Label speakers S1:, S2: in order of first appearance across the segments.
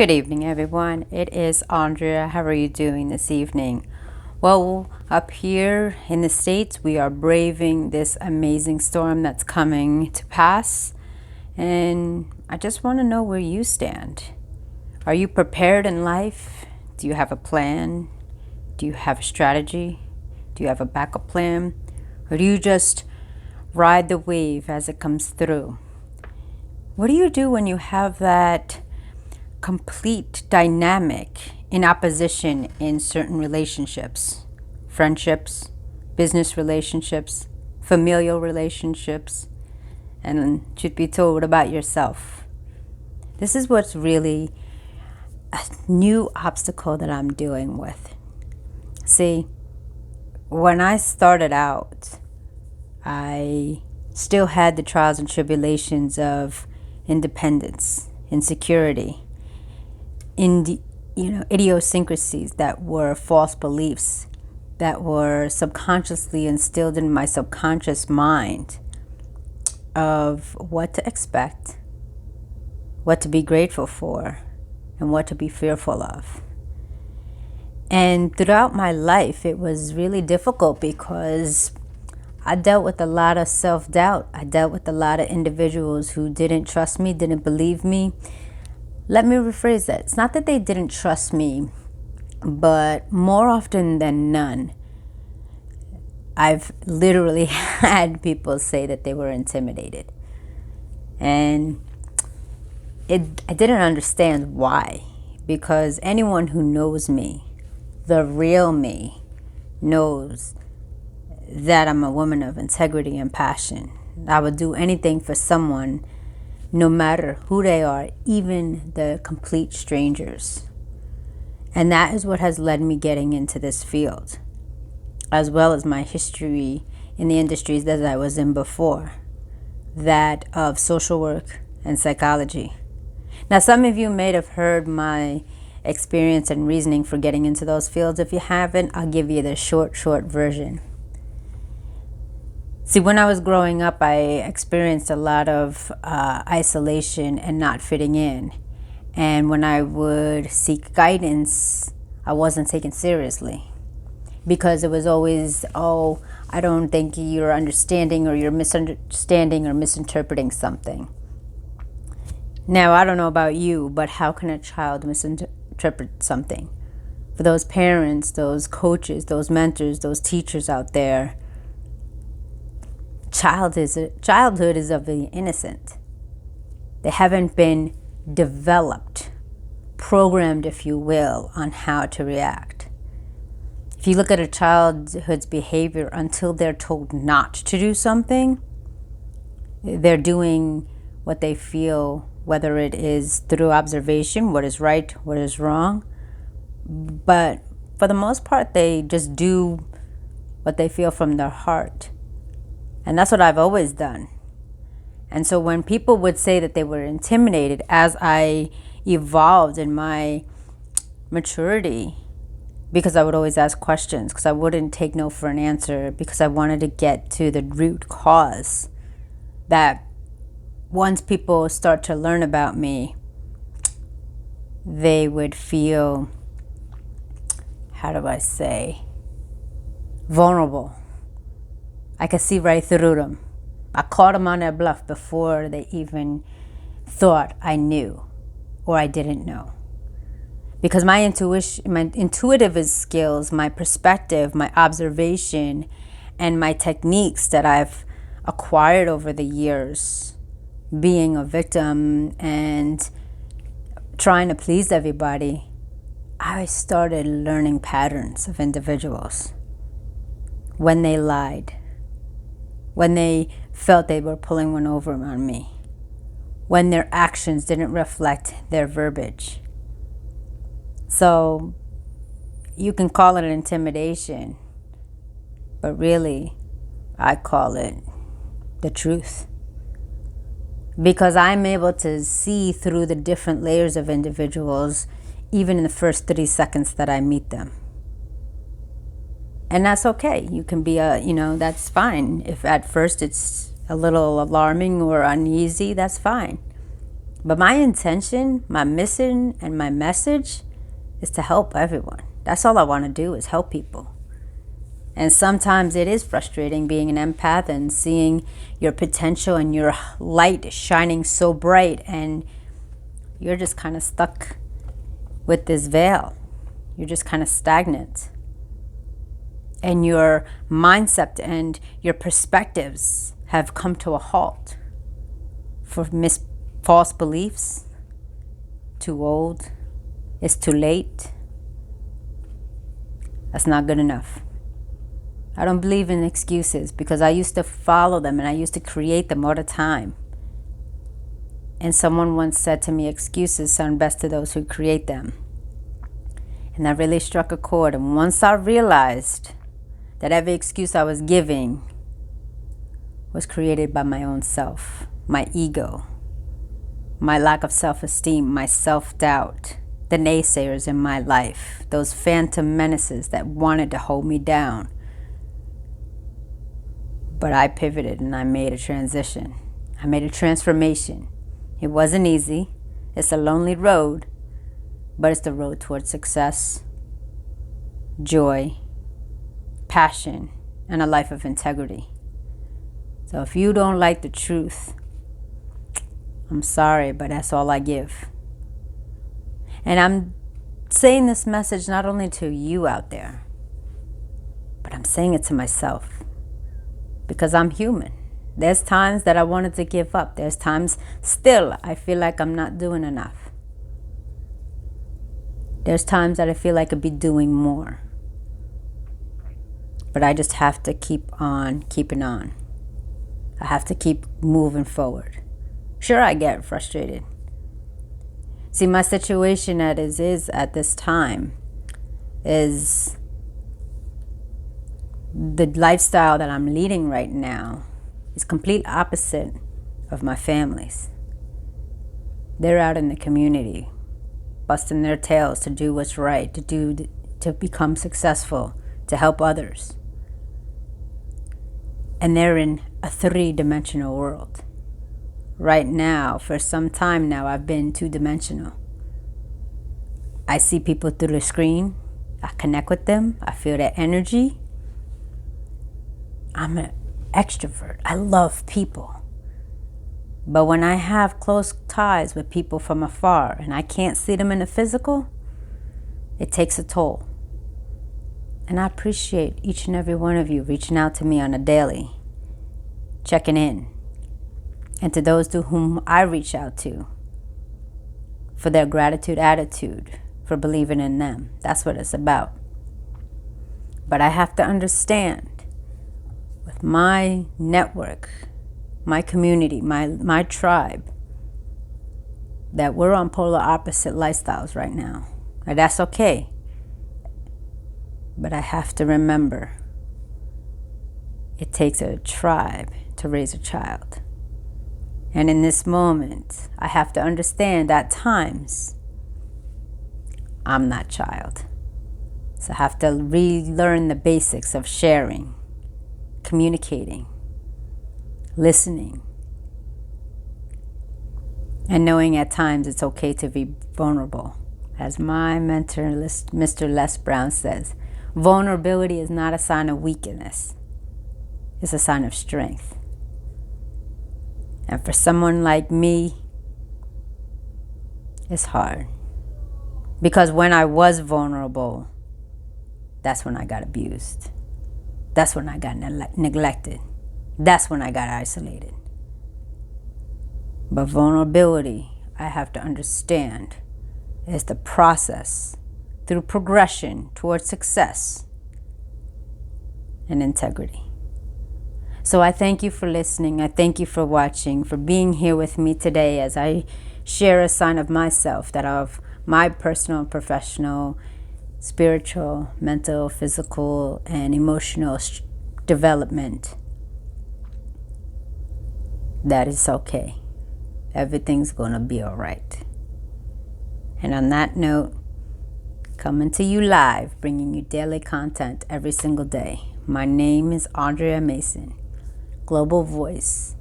S1: Good evening, everyone. It is Andrea. How are you doing this evening? Well, up here in the States, we are braving this amazing storm that's coming to pass. And I just want to know where you stand. Are you prepared in life? Do you have a plan? Do you have a strategy? Do you have a backup plan? Or do you just ride the wave as it comes through? What do you do when you have that complete dynamic in opposition in certain relationships, friendships, business relationships, familial relationships, and should be told about yourself? This is what's really a new obstacle that I'm dealing with. See, when I started out, I still had the trials and tribulations of independence, insecurity, idiosyncrasies that were false beliefs that were subconsciously instilled in my subconscious mind of what to expect, what to be grateful for, and what to be fearful of. And throughout my life, it was really difficult because I dealt with a lot of self-doubt. I dealt with a lot of individuals who didn't trust me, didn't believe me. Let me rephrase that. It's not that they didn't trust me, but more often than none, I've literally had people say that they were intimidated. And I didn't understand why. Because anyone who knows me, the real me, knows that I'm a woman of integrity and passion. I would do anything for someone, no matter who they are, even the complete strangers. And that is what has led me getting into this field, as well as my history in the industries that I was in before, that of social work and psychology. Now, some of you may have heard my experience and reasoning for getting into those fields. If you haven't, I'll give you the short version. See, when I was growing up, I experienced a lot of isolation and not fitting in. And when I would seek guidance, I wasn't taken seriously. Because it was always, oh, I don't think you're understanding, or you're misunderstanding or misinterpreting something. Now, I don't know about you, but how can a child misinterpret something? For those parents, those coaches, those mentors, those teachers out there, childhood is of the innocent. They haven't been developed, programmed, if you will, on how to react. If you look at a childhood's behavior, until they're told not to do something, they're doing what they feel, whether it is through observation, what is right, what is wrong. But for the most part, they just do what they feel from their heart. And that's what I've always done. And so when people would say that they were intimidated as I evolved in my maturity, because I would always ask questions, because I wouldn't take no for an answer, because I wanted to get to the root cause, that once people start to learn about me, they would feel, how do I say, vulnerable. I could see right through them. I caught them on their bluff before they even thought I knew or I didn't know. Because my intuition, my intuitive skills, my perspective, my observation, and my techniques that I've acquired over the years, being a victim and trying to please everybody, I started learning patterns of individuals. When they lied, when they felt they were pulling one over on me, when their actions didn't reflect their verbiage. So you can call it an intimidation, but really I call it the truth. Because I'm able to see through the different layers of individuals, even in the first 30 seconds that I meet them. And that's okay. You can be that's fine. If at first it's a little alarming or uneasy, that's fine. But my intention, my mission, and my message is to help everyone. That's all I want to do, is help people. And sometimes it is frustrating being an empath and seeing your potential and your light shining so bright, and you're just kind of stuck with this veil. You're just kind of stagnant. And your mindset and your perspectives have come to a halt for false beliefs. Too old. It's too late. That's not good enough. I don't believe in excuses, because I used to follow them and I used to create them all the time. And someone once said to me, excuses sound best to those who create them. And that really struck a chord. And once I realized that every excuse I was giving was created by my own self, my ego, my lack of self-esteem, my self-doubt, the naysayers in my life, those phantom menaces that wanted to hold me down. But I pivoted and I made a transition. I made a transformation. It wasn't easy. It's a lonely road, but it's the road towards success, joy, passion, and a life of integrity. So if you don't like the truth, I'm sorry, but that's all I give. And I'm saying this message not only to you out there, but I'm saying it to myself, because I'm human. There's times that I wanted to give up. There's times still I feel like I'm not doing enough. There's times that I feel like I could be doing more. But I just have to keep on keeping on. I have to keep moving forward. Sure, I get frustrated. See, my situation is at this time is the lifestyle that I'm leading right now is complete opposite of my family's. They're out in the community, busting their tails to do what's right, to become successful, to help others. And they're in a 3-dimensional world. Right now, for some time now, I've been 2-dimensional. I see people through the screen. I connect with them. I feel their energy. I'm an extrovert. I love people. But when I have close ties with people from afar and I can't see them in the physical, it takes a toll. And I appreciate each and every one of you reaching out to me on a daily, checking in. And to those to whom I reach out to, for their gratitude attitude, for believing in them. That's what it's about. But I have to understand, with my network, my community, my tribe, that we're on polar opposite lifestyles right now. And that's okay. But I have to remember, it takes a tribe to raise a child. And in this moment, I have to understand that at times, I'm that child. So I have to relearn the basics of sharing, communicating, listening, and knowing at times it's okay to be vulnerable. As my mentor, Mr. Les Brown, says, vulnerability is not a sign of weakness. It's a sign of strength. And for someone like me, it's hard. Because when I was vulnerable, that's when I got abused. That's when I got neglected. That's when I got isolated. But vulnerability, I have to understand, is the process through progression towards success and integrity. So I thank you for listening. I thank you for watching, for being here with me today as I share a sign of myself, that of my personal and professional, spiritual, mental, physical, and emotional development. That is okay. Everything's going to be all right. And on that note, coming to you live, bringing you daily content every single day. My name is Andrea Mason, Global Voice,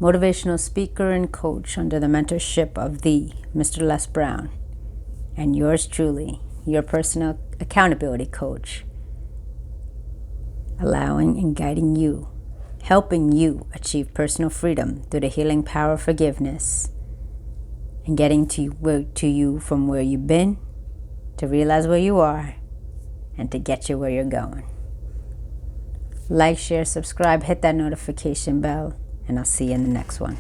S1: motivational speaker and coach under the mentorship of the Mr. Les Brown, and yours truly, your personal accountability coach, allowing and guiding you, helping you achieve personal freedom through the healing power of forgiveness, and getting to you from where you've been, to realize where you are, and to get you where you're going. Like, share, subscribe, hit that notification bell, and I'll see you in the next one.